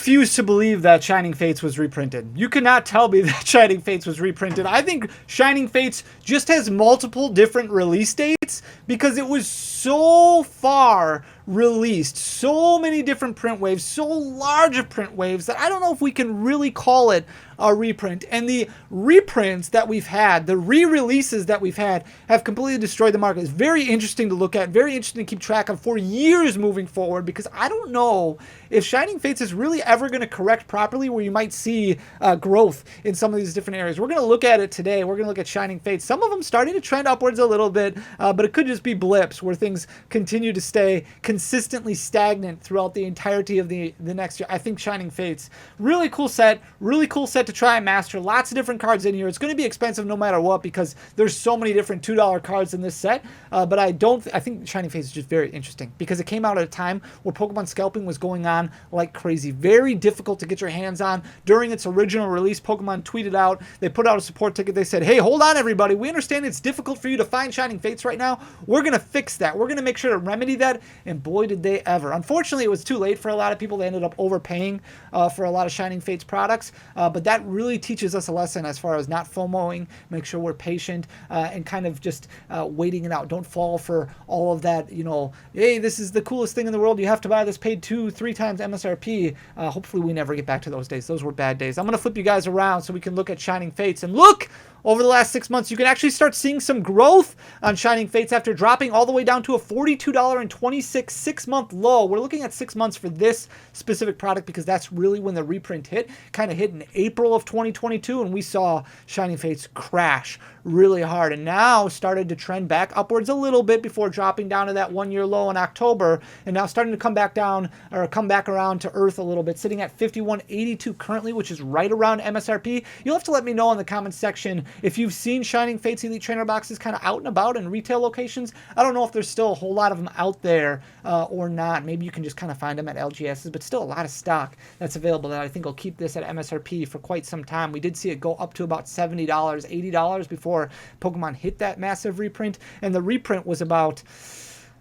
refuse to believe that Shining Fates was reprinted. You cannot tell me that Shining Fates was reprinted. I think Shining Fates just has multiple different release dates because it was so far released, so many different print waves, so large of print waves that I don't know if we can really call it a reprint. And the reprints that we've had, the re-releases that we've had, have completely destroyed the market. It's very interesting to look at, very interesting to keep track of for years moving forward, because I don't know if Shining Fates is really ever going to correct properly where you might see growth in some of these different areas. We're going to look at it today. We're going to look at Shining Fates. Some of them starting to trend upwards a little bit, but it could just be blips where things continue to stay consistently stagnant throughout the entirety of the next year. I think Shining Fates, really cool set to try and master. Lots of different cards in here. It's going to be expensive no matter what because there's so many different $2 cards in this set, but I think Shining Fates is just very interesting because it came out at a time where Pokemon scalping was going on like crazy. Very difficult to get your hands on. During its original release, Pokemon tweeted out, they put out a support ticket. They said, hey, hold on everybody. We understand it's difficult for you to find Shining Fates right now. We're going to fix that. We're going to make sure to remedy that. And boy, did they ever. Unfortunately, it was too late for a lot of people. They ended up overpaying for a lot of Shining Fates products. But that really teaches us a lesson as far as not FOMOing, make sure we're patient and kind of just waiting it out. Don't fall for all of that, hey, this is the coolest thing in the world. You have to buy this, paid 2-3 times MSRP. Hopefully we never get back to those days. Those were bad days. I'm going to flip you guys around so we can look at Shining Fates. And look, over the last 6 months, you can actually start seeing some growth on Shining Fates after dropping all the way down to a $42.26 6-month low. We're looking at 6 months for this specific product because that's really when the reprint hit. Kind of hit in April of 2022, and we saw Shining Fates crash really hard and now started to trend back upwards a little bit before dropping down to that 1 year low in October, and now starting to come back down or come back around to earth a little bit, sitting at $51.82 currently, which is right around MSRP. You'll have to let me know in the comments section if you've seen Shining Fates Elite Trainer boxes kind of out and about in retail locations. I don't know if there's still a whole lot of them out there or not. Maybe you can just kind of find them at LGSs, but still a lot of stock that's available that I think will keep this at MSRP for quite some time. We did see it go up to about $70, $80 before Pokemon hit that massive reprint, and the reprint was about,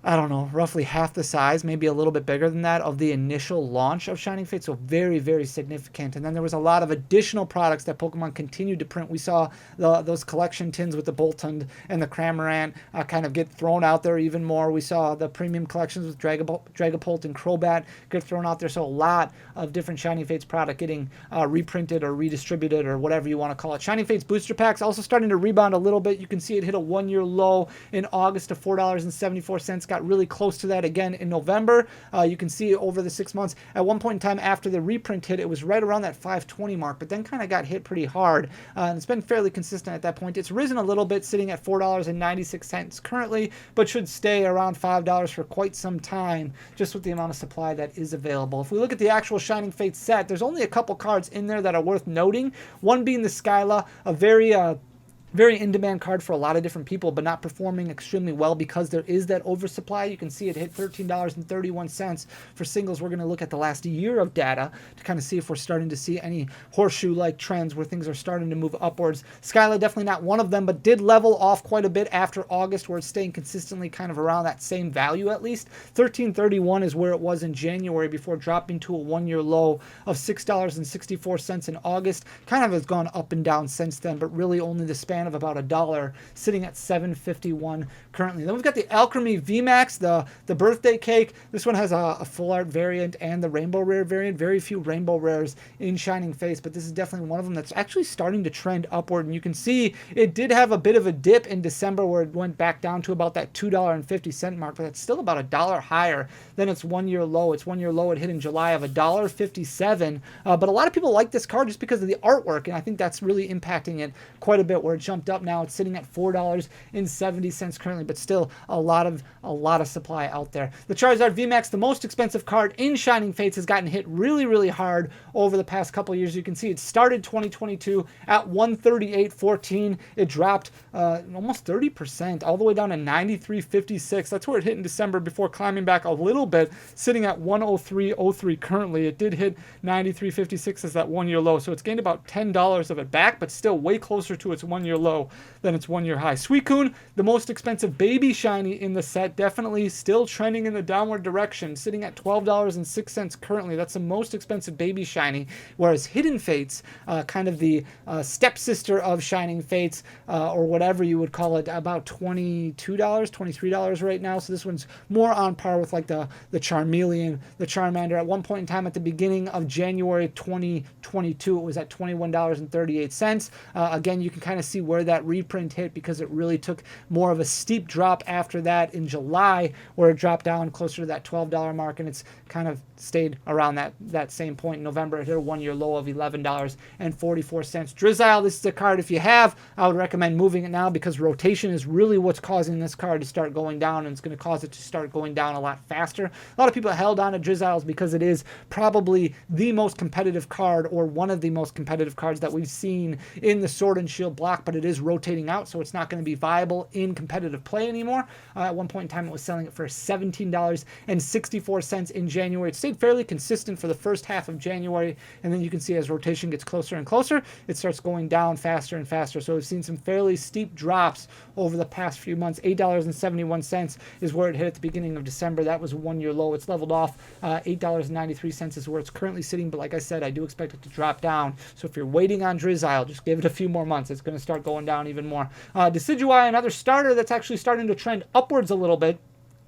I don't know, roughly half the size, maybe a little bit bigger than that, of the initial launch of Shining Fates, so very, very significant. And then there was a lot of additional products that Pokemon continued to print. We saw those collection tins with the Boltund and the Cramorant kind of get thrown out there even more. We saw the premium collections with Dragapult and Crobat get thrown out there, so a lot of different Shining Fates product getting reprinted or redistributed or whatever you want to call it. Shining Fates booster packs also starting to rebound a little bit. You can see it hit a 1 year low in August of $4.74. Got really close to that again in November. You can see over the 6 months. At one point in time after the reprint hit, it was right around that 520 mark, but then kind of got hit pretty hard. And it's been fairly consistent at that point. It's risen a little bit, sitting at $4.96 currently, but should stay around $5 for quite some time, just with the amount of supply that is available. If we look at the actual Shining Fates set, there's only a couple cards in there that are worth noting. One being the Skyla, a very in-demand card for a lot of different people, but not performing extremely well because there is that oversupply. You can see it hit $13.31 for singles. We're going to look at the last year of data to kind of see if we're starting to see any horseshoe-like trends where things are starting to move upwards. Skyla definitely not one of them, but did level off quite a bit after August, where it's staying consistently kind of around that same value at least. $13.31 is where it was in January before dropping to a 1 year low of $6.64 in August. Kind of has gone up and down since then, but really only the span of about $1, sitting at $7.51 currently. Then we've got the Alchemy VMAX, the birthday cake. This one has a full art variant and the rainbow rare variant. Very few rainbow rares in Shining Face, but this is definitely one of them that's actually starting to trend upward. And you can see it did have a bit of a dip in December where it went back down to about that $2.50 mark, but that's still about $1 higher than its 1 year low. Its 1 year low it hit in July of $1.57. But a lot of people like this card just because of the artwork, and I think that's really impacting it quite a bit, where it jumped up. Now it's sitting at $4.70 currently, but still a lot of supply out there. The Charizard VMAX, the most expensive card in Shining Fates, has gotten hit really, really hard over the past couple of years. You can see it started 2022 at $138.14. It dropped almost 30%, all the way down to $93.56. That's where it hit in December before climbing back a little bit, sitting at $103.03 currently. It did hit $93.56 as that 1 year low, so it's gained about $10 of it back, but still way closer to its 1 year low than its 1 year high. Suicune, the most expensive baby shiny in the set, definitely still trending in the downward direction, sitting at $12.06 currently. That's the most expensive baby shiny, whereas Hidden Fates, kind of the stepsister of Shining Fates, or whatever you would call it, about $22, $23 right now. So this one's more on par with like the Charmeleon, the Charmander. At one point in time at the beginning of January 2022, it was at $21.38. Again, you can kind of see where that reprint hit because it really took more of a steep drop after that in July, where it dropped down closer to that $12 mark, and it's kind of stayed around that same point in November. It hit a 1 year low of $11.44. Drizzile, this is a card if you have, I would recommend moving it now because rotation is really what's causing this card to start going down, and it's going to cause it to start going down a lot faster. A lot of people held on to Drizziles because it is probably the most competitive card, or one of the most competitive cards that we've seen in the Sword and Shield block, but it is rotating out, so it's not going to be viable in competitive play anymore. At one point in time, it was selling it for $17.64 in January. It stayed fairly consistent for the first half of January, and then you can see as rotation gets closer and closer, it starts going down faster and faster. So we've seen some fairly steep drops over the past few months. $8.71 is where it hit at the beginning of December. That was a 1 year low. It's leveled off. $8.93 is where it's currently sitting, but like I said, I do expect it to drop down. So if you're waiting on Drizzile, just give it a few more months. It's going to start going down even more. Decidueye, another starter that's actually starting to trend upwards a little bit.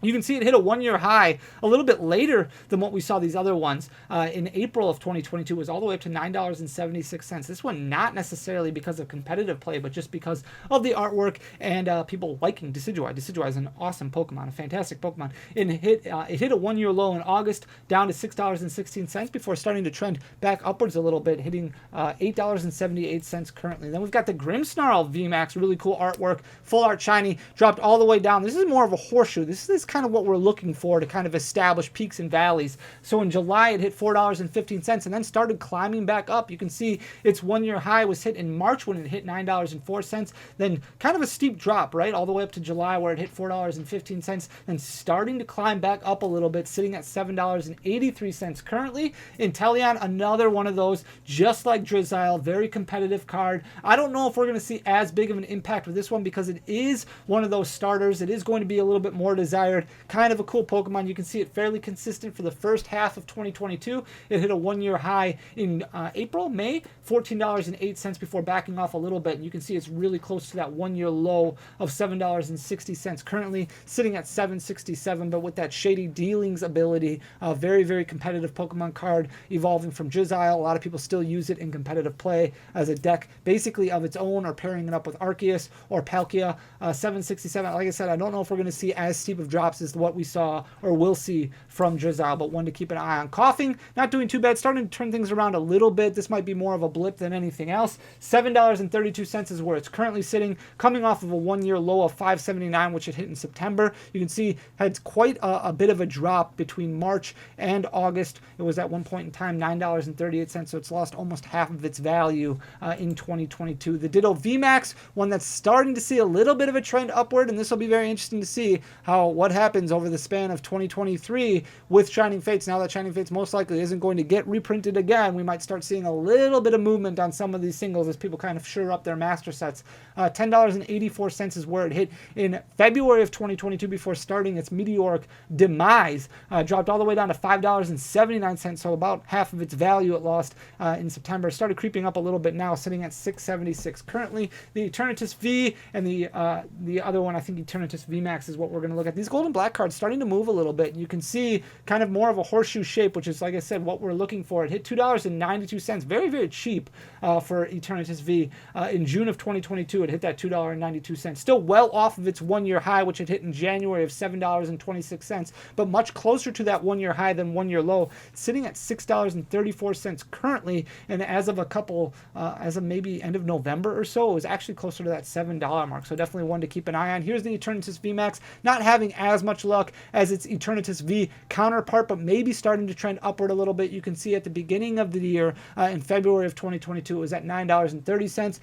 You can see it hit a 1 year high a little bit later than what we saw these other ones. In April of 2022, it was all the way up to $9.76. This one not necessarily because of competitive play, but just because of the artwork and people liking Decidueye. Decidueye is an awesome Pokemon, a fantastic Pokemon. It hit a 1 year low in August, down to $6.16 before starting to trend back upwards a little bit, hitting $8.78 currently. Then we've got the Grimmsnarl VMAX, really cool artwork, full art shiny, dropped all the way down. This is more of a horseshoe. This is kind of what we're looking for to kind of establish peaks and valleys. So in July, it hit $4.15 and then started climbing back up. You can see its 1 year high was hit in March when it hit $9.04. Then kind of a steep drop, right? All the way up to July where it hit $4.15. Then starting to climb back up a little bit, sitting at $7.83 currently. Inteleon, another one of those, just like Drizzile, very competitive card. I don't know if we're going to see as big of an impact with this one because it is one of those starters. It is going to be a little bit more desired. Kind of a cool Pokemon. You can see it fairly consistent for the first half of 2022. It hit a 1 year high in May, $14.08 before backing off a little bit. And you can see it's really close to that 1 year low of $7.60. Currently sitting at $7.67, but with that shady dealings ability, a very, very competitive Pokemon card evolving from Drizzile. A lot of people still use it in competitive play as a deck basically of its own, or pairing it up with Arceus or Palkia. $7.67. Like I said, I don't know if we're going to see as steep of drops is what we saw or will see from Drizzile, but one to keep an eye on. Coughing, not doing too bad, starting to turn things around a little bit. This might be more of a blip than anything else. $7.32 is where it's currently sitting, coming off of a 1 year low of $5.79, which it hit in September. You can see had quite a bit of a drop between March and August. It was at one point in time $9.38, so it's lost almost half of its value in 2022. The Ditto VMAX, one that's starting to see a little bit of a trend upward, and this will be very interesting to see what happens over the span of 2023 with Shining Fates. Now that Shining Fates most likely isn't going to get reprinted again, we might start seeing a little bit of movement on some of these singles as people kind of shore up their master sets. $10.84 is where it hit in February of 2022 before starting its meteoric demise. Dropped all the way down to $5.79, so about half of its value it lost in September. Started creeping up a little bit now, sitting at $6.76 currently. The Eternatus V and the other one, I think Eternatus VMAX is what we're going to look at. These gold and black cards starting to move a little bit. You can see kind of more of a horseshoe shape, which is, like I said, what we're looking for. It hit $2.92, very, very cheap for Eternatus V. In June of 2022, it hit that $2.92. Still well off of its 1 year high, which it hit in January of $7.26, but much closer to that 1 year high than 1 year low, sitting at $6.34 currently. And as of maybe end of November or so, it was actually closer to that $7 mark. So definitely one to keep an eye on. Here's the Eternatus VMAX, not having as as much luck as its Eternatus V counterpart, but maybe starting to trend upward a little bit. You can see at the beginning of the year, in February of 2022, it was at $9.30.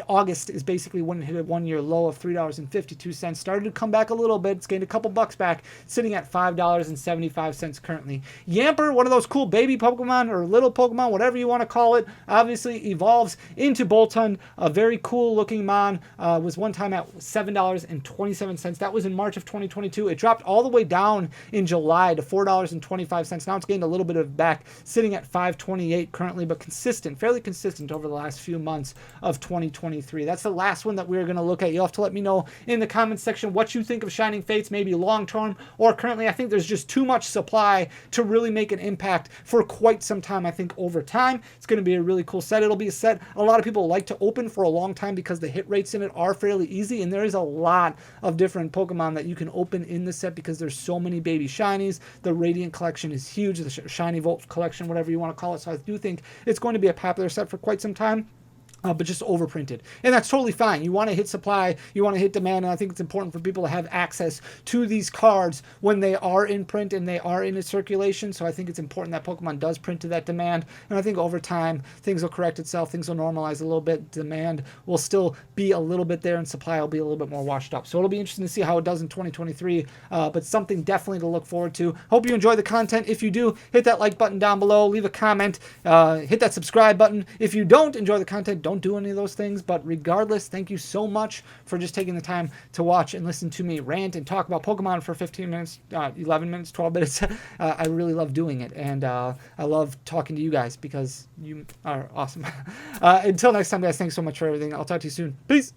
August is basically when it hit a one-year low of $3.52. Started to come back a little bit. It's gained a couple bucks back, sitting at $5.75 currently. Yamper, one of those cool baby Pokemon or little Pokemon, whatever you want to call it, obviously evolves into Boltund. A very cool looking Mon, was one time at $7.27. That was in March of 2022. It dropped all the way down in July to $4.25. Now it's gained a little bit of back, sitting at $5.28 currently, but consistent, fairly consistent over the last few months of 2023. That's the last one that we're going to look at. You'll have to let me know in the comments section what you think of Shining Fates, maybe long term or currently. I think there's just too much supply to really make an impact for quite some time. I think over time it's going to be a really cool set. It'll be a set a lot of people like to open for a long time because the hit rates in it are fairly easy, and there is a lot of different Pokemon that you can open in the set because there's so many baby shinies. The Radiant collection is huge, the Shiny Volt collection, whatever you want to call it. So I do think it's going to be a popular set for quite some time. But just overprinted. And that's totally fine. You want to hit supply, you want to hit demand, and I think it's important for people to have access to these cards when they are in print and they are in a circulation. So I think it's important that Pokemon does print to that demand. And I think over time, things will correct itself, things will normalize a little bit, demand will still be a little bit there, and supply will be a little bit more washed up. So it'll be interesting to see how it does in 2023, but something definitely to look forward to. Hope you enjoy the content. If you do, hit that like button down below, leave a comment, hit that subscribe button. If you don't enjoy the content, don't do any of those things, but regardless, thank you so much for just taking the time to watch and listen to me rant and talk about Pokemon for 15 minutes, 11 minutes, 12 minutes. I really love doing it, and I love talking to you guys because you are awesome. Until next time, guys, thanks so much for everything. I'll talk to you soon. Peace.